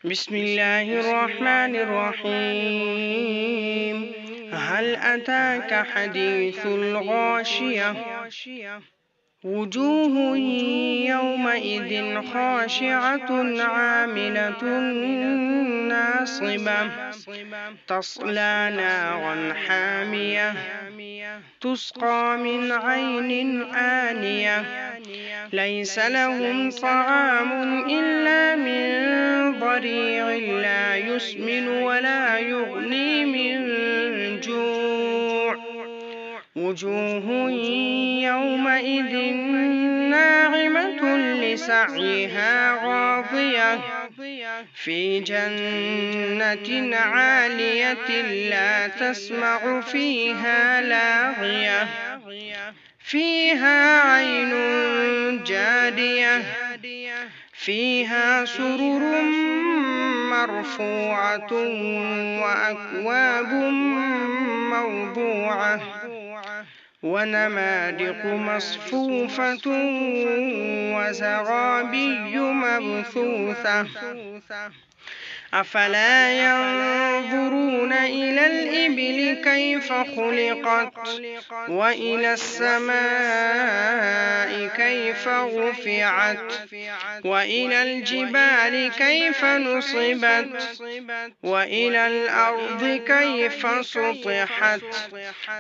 بسم الله الرحمن الرحيم. هل أتاك حديث الغاشية؟ وجوه يومئذ خاشعة عاملة ناصبة تصلى نارا حامية تسقى من عين آنية ليس لهم طعام إلا من ضريع لا يسمن ولا يغني من جوع وجوه يومئذ ناعمة لسعيها راضية في جنة عالية لا تسمع فيها لاغية فيها عين جارية فيها سرر مرفوعة وأكواب موضوعة ونمارق مصفوفة وزرابي مبثوثة أفلا ينظرون إلى الإبل كيف خلقت وإلى السماء كيف رفعت وإلى الجبال كيف نصبت وإلى الأرض كيف سطحت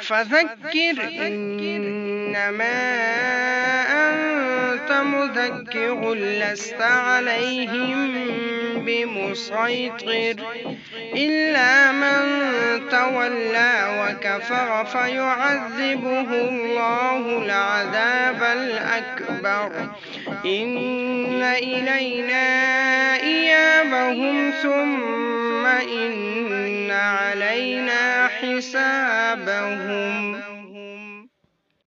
فذكر إنما أنت مذكر لست عليهم بمسيطر إلا من تولى وكفر فيعذبه الله العذاب الأكبر إن إلينا إيابهم ثم إن علينا حسابهم.